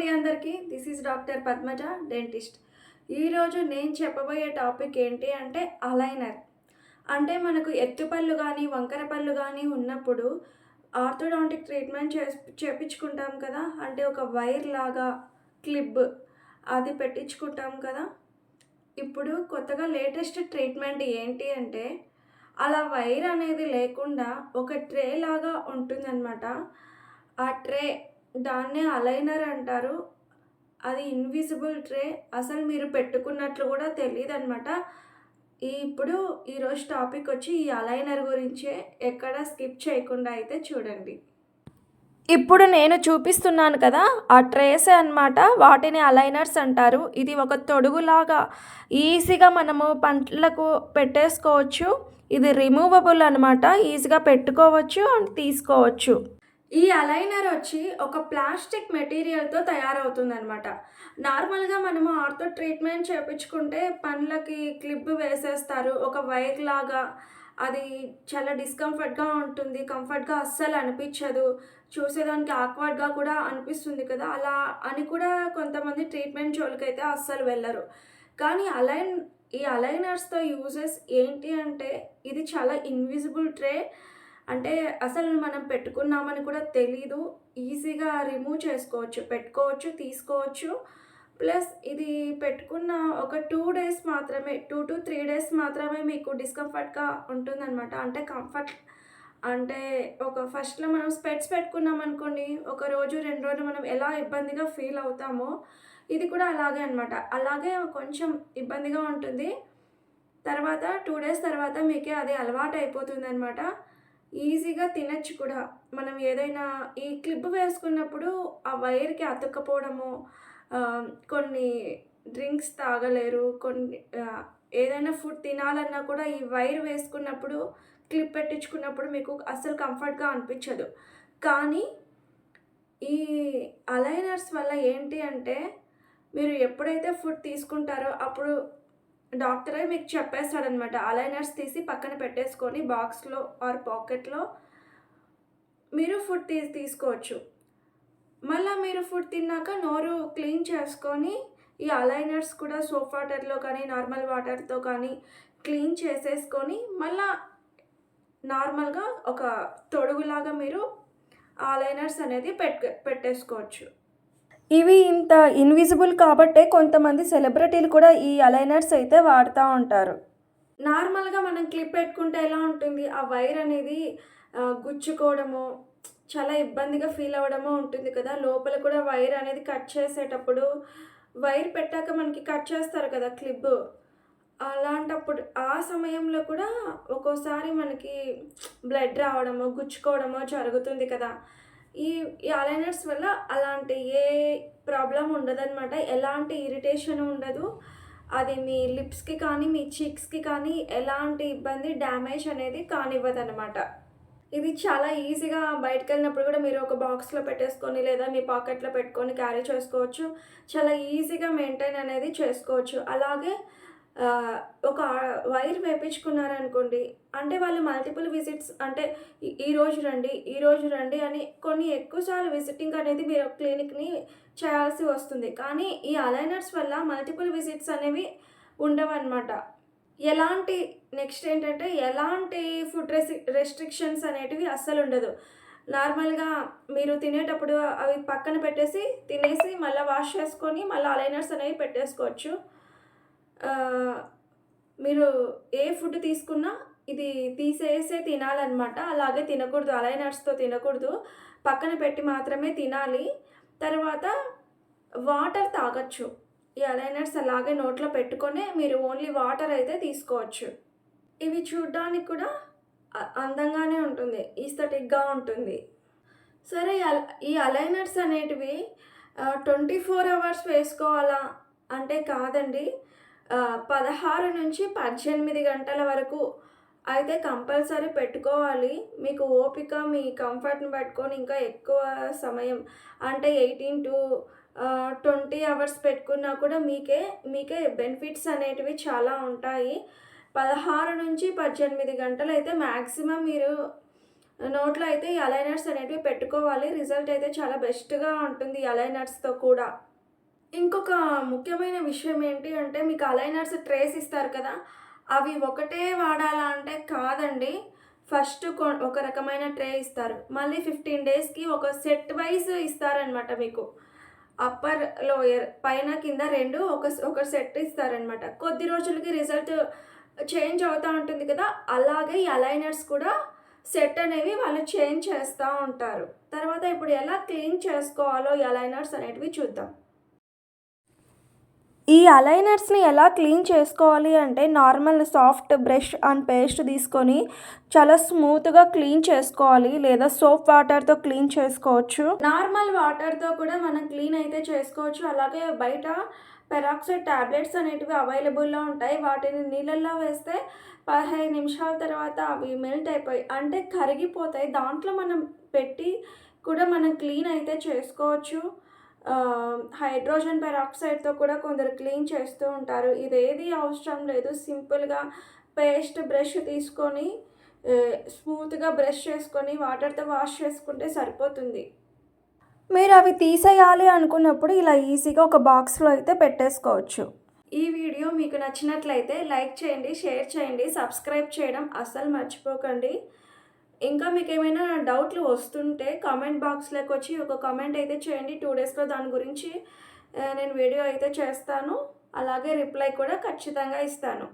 అండి అందరికీ. This is doctor Padmaja dentist. ఈరోజు నేను చెప్పబోయే టాపిక్ ఏంటి అంటే అలైనర్. అంటే మనకు ఎత్తుపళ్ళు గానీ, వంకర పళ్ళు గానీ ఉన్నప్పుడు ఆర్థోడాంటిక్ ట్రీట్మెంట్ చేపించుకుంటాం కదా! అంటే ఒక వైర్ లాగా క్లిప్ అది పెట్టించుకుంటాం కదా! ఇప్పుడు కొత్తగా లేటెస్ట్ ట్రీట్మెంట్ ఏంటి అంటే అలా వైర్ అనేది లేకుండా ఒక ట్రే లాగా ఉంటుందనమాట. ఆ ట్రే దాన్నే అలైనర్ అంటారు. అది ఇన్విజిబుల్ ట్రే. అసలు మీరు పెట్టుకున్నట్లు గూడా తెలీదనమాట. ఇప్పుడు ఈరోజు టాపికొచ్చి ఈ అలైనర్ గురించే. ఎక్కడ స్కిప్ చేయకుండా అయితే చూడండి. ఇప్పుడు నేను చూపిస్తున్నాను కదా! ఆ ట్రేసే అనమాట. వాటిని అలైనర్స్ అంటారు. ఇది ఒక తొడుగులాగా ఈజీగా మనము పండ్లకు పెట్టేసుకోవచ్చు. ఇది రిమూవబుల్ అనమాట. ఈజీగా పెట్టుకోవచ్చు అండ్ తీసుకోవచ్చు. ఈ అలైనర్ వచ్చి ఒక ప్లాస్టిక్ మెటీరియల్‌తో తయారవుతుందనమాట. నార్మల్‌గా మనము ఆర్థో ట్రీట్మెంట్ చేపించుకుంటే పండ్లకి క్లిప్ వేసేస్తారు. ఒక వైర్‌లాగా అది చాలా డిస్కంఫర్ట్‌గా ఉంటుంది. కంఫర్ట్‌గా అస్సలు అనిపించదు. చూసేదానికి ఆక్వర్డ్‌గా కూడా అనిపిస్తుంది కదా! అలా అని కూడా కొంతమంది ట్రీట్మెంట్ జోలికైతే అస్సలు వెళ్లరు. కానీ ఈ అలైనర్స్‌తో యూజెస్ ఏంటి అంటే ఇది చాలా ఇన్విజిబుల్ ట్రే. అంటే అసలు మనం పెట్టుకున్నామని కూడా తెలీదు. ఈజీగా రిమూవ్ చేసుకోవచ్చు. పెట్టుకోవచ్చు, తీసుకోవచ్చు. ప్లస్ ఇది పెట్టుకున్న ఒక 2 డేస్ మాత్రమే 2-3 డేస్ మాత్రమే మీకు డిస్కంఫర్ట్‌గా ఉంటుందనమాట. అంటే అంటే ఫస్ట్‌లో మనం స్పెట్స్ పెట్టుకున్నామనుకోండి, ఒక రోజు, 2 రోజులు మనం ఎలా ఇబ్బందిగా ఫీల్ అవుతామో, ఇది కూడా అలాగే అనమాట. అలాగే కొంచెం ఇబ్బందిగా ఉంటుంది. తర్వాత 2 డేస్ తర్వాత మీకే అది అలవాటయిపోతుందనమాట. ఈజీగా తినొచ్చు కూడా. మనం ఏదైనా ఈ క్లిప్ వేసుకున్నప్పుడు ఆ వైర్‌కి అతుక్కపోవడము, కొన్ని డ్రింక్స్ తాగలేరు. ఏదైనా ఫుడ్ తినాలన్నా కూడా ఈ వైర్ వేసుకున్నప్పుడు, క్లిప్ పెట్టించుకున్నప్పుడు మీకు అస్సలు కంఫర్ట్‌గా అనిపించదు. కానీ ఈ అలైనర్స్ వల్ల ఏంటి అంటే, మీరు ఎప్పుడైతే ఫుడ్ తీసుకుంటారో అప్పుడు డాక్టరే మీకు చెప్పేస్తాడనమాట. అలైనర్స్ తీసి పక్కన పెట్టేసుకొని బాక్స్‌లో ఆర్ పాకెట్‌లో మీరు ఫుడ్ తీసుకోవచ్చు. మళ్ళా మీరు ఫుడ్ తిన్నాక నోరు క్లీన్ చేసుకొని, ఈ అలైనర్స్ కూడా సోప్ వాటర్‌లో కానీ, నార్మల్ వాటర్‌తో కానీ క్లీన్ చేసేసుకొని, మళ్ళా నార్మల్‌గా ఒక తొడుగులాగా మీరు ఆ అలైనర్స్ అనేది పెట్టేసుకోవచ్చు. ఇవి ఇంత ఇన్విజిబుల్ కాబట్టే కొంతమంది సెలబ్రిటీలు కూడా ఈ అలైనర్స్ అయితే వాడుతా ఉంటారు. నార్మల్‌గా మనం క్లిప్ పెట్టుకుంటే ఎలా ఉంటుంది? ఆ వైర్ అనేది గుచ్చుకోవడము, చాలా ఇబ్బందిగా ఫీల్ అవ్వడమో ఉంటుంది కదా! లోపల కూడా వైర్ అనేది కట్ చేసేటప్పుడు వైర్ పెట్టాక మనకి కట్ చేస్తారు కదా క్లిప్. అలాంటప్పుడు ఆ సమయంలో కూడా ఒక్కోసారి మనకి బ్లడ్ రావడమో, గుచ్చుకోవడమో జరుగుతుంది కదా! ఈ ఈ అలైనర్స్ వల్ల అలాంటి ఏ ప్రాబ్లమ్ ఉండదనమాట. ఎలాంటి ఇరిటేషన్ ఉండదు. అది మీ లిప్స్‌కి కానీ, మీ చీక్స్‌కి కానీ ఎలాంటి ఇబ్బంది, డ్యామేజ్ అనేది కానివ్వదనమాట. ఇది చాలా ఈజీగా బయటికెళ్ళినప్పుడు కూడా మీరు ఒక బాక్స్‌లో పెట్టేసుకొని, లేదా మీ పాకెట్‌లో పెట్టుకొని క్యారీ చేసుకోవచ్చు. చాలా ఈజీగా మెయింటైన్ అనేది చేసుకోవచ్చు. అలాగే ఆహ్, ఒక వైర్ వేపించుకున్నారనుకోండి, అంటే వాళ్ళు మల్టిపుల్ విజిట్స్ అంటే ఈరోజు రండి, ఈరోజు రండి అని కొన్ని ఎక్కువ సార్లు విజిటింగ్ అనేది మీరు క్లినిక్‌ని చేయాల్సి వస్తుంది. కానీ ఈ అలైనర్స్ వల్ల మల్టిపుల్ విజిట్స్ అనేవి ఉండవనమాట. ఎలాంటి నెక్స్ట్ ఏంటంటే ఎలాంటి ఫుడ్ రెస్ట్రిక్షన్స్ అనేటివి అస్సలుండదు. నార్మల్‌గా మీరు తినేటప్పుడు అవి పక్కన పెట్టేసి, తినేసి మళ్ళా వాష్ చేసుకొని, మళ్ళా అలైనర్స్ అనేవి పెట్టేసుకోవచ్చు. ఆహ్, మీరు ఏ ఫుడ్ తీసుకున్నా ఇది తీసేసే తినాలనమాట. అలాగే తినకూడదు. అలైనర్స్‌తో తినకూడదు. పక్కన పెట్టి మాత్రమే తినాలి. తర్వాత వాటర్ తాగొచ్చు. ఈ అలైనర్స్ అలాగే నోట్లో పెట్టుకొనే మీరు ఓన్లీ వాటర్ అయితే తీసుకోవచ్చు. ఇవి చూడ్డానికి కూడా అందంగానే ఉంటుంది. ఈస్థెటిక్‌గా ఉంటుంది. సరే ఈ అలైనర్స్ అనేటివి 24 అవర్స్ వేసుకోవాలా అంటే కాదండి. 16-18 గంటల వరకు అయితే కంపల్సరీ పెట్టుకోవాలి. మీకు ఓపిక, మీ కంఫర్ట్‌ని పట్టుకొని ఇంకా ఎక్కువ సమయం అంటే 18-20 అవర్స్ పెట్టుకున్నా కూడా మీకే బెనిఫిట్స్ అనేటివి చాలా ఉంటాయి. 16-18 గంటలైతే మాక్సిమం మీరు నోట్లో అయితే ఈ అలైనర్స్ అనేటివి పెట్టుకోవాలి. రిజల్ట్ అయితే చాలా బెస్ట్‌గా ఉంటుంది ఈ అలైనర్స్‌తో కూడా. ఇంకొక ముఖ్యమైన విషయం ఏంటి అంటే మీకు అలైనర్స్ ట్రేస్ ఇస్తారు కదా! అవి ఒకటే వాడాలా అంటే కాదండి. ఫస్ట్ ఒక రకమైన ట్రే ఇస్తారు. మళ్ళీ 15 డేస్‌కి ఒక సెట్ వైస్ ఇస్తారనమాట మీకు. అప్పర్, లోయర్ పైన, కింద 2 ఒక సెట్ ఇస్తారనమాట. కొద్ది రోజులకి రిజల్ట్ చేంజ్ అవుతా ఉంటుంది కదా! అలాగే ఈ అలైనర్స్ కూడా సెట్ అనేవి వాళ్ళు చేంజ్ చేస్తా ఉంటారు. తర్వాత ఇప్పుడు ఎలా క్లీన్ చేసుకోవాలో ఈ అలైనర్స్ అనేటివి చూద్దాం. ఈ అలైనర్స్‌ని ఎలా క్లీన్ చేసుకోవాలి అంటే normal soft brush and paste తీసుకొని చాలా స్మూత్‌గా క్లీన్ చేసుకోవాలి. లేదా సోప్ వాటర్‌తో క్లీన్ చేసుకోవచ్చు. నార్మల్ వాటర్‌తో కూడా మనం క్లీన్ అయితే చేసుకోవచ్చు. అలాగే బయట పెరాక్సైడ్ టాబ్లెట్స్ అనేటివి అవైలబుల్‌లో ఉంటాయి. వాటిని నీళ్ళల్లో వేస్తే 15 నిమిషాల తర్వాత అవి మెల్ట్ అయిపోయి అంటే కరిగిపోతాయి. దాంట్లో మనం పెట్టి కూడా మనం క్లీన్ అయితే చేసుకోవచ్చు. హైడ్రోజన్ పెరాక్సైడ్‌తో కూడా కొందరు క్లీన్ చేస్తూ ఉంటారు. ఇదేది అవసరం లేదు. సింపుల్‌గా పేస్ట్ బ్రష్ తీసుకొని స్మూత్‌గా బ్రష్ చేసుకొని వాటర్‌తో వాష్ చేసుకుంటే సరిపోతుంది. మీరు అవి తీసేయాలి అనుకున్నప్పుడు ఇలా ఈజీగా ఒక బాక్స్‌లో అయితే పెట్టేసుకోవచ్చు. ఈ వీడియో మీకు నచ్చినట్లయితే లైక్ చేయండి, షేర్ చేయండి, సబ్స్క్రైబ్ చేయడం అస్సలు మర్చిపోకండి. ఇంకా మీకేమైనా డౌట్లు వస్తుంటే కామెంట్ బాక్స్‌లోకి వచ్చి ఒక కామెంట్ అయితే చేయండి. 2 డేస్‌లో దాని గురించి నేను వీడియో అయితే చేస్తాను. అలాగే రిప్లై కూడా ఖచ్చితంగా ఇస్తాను.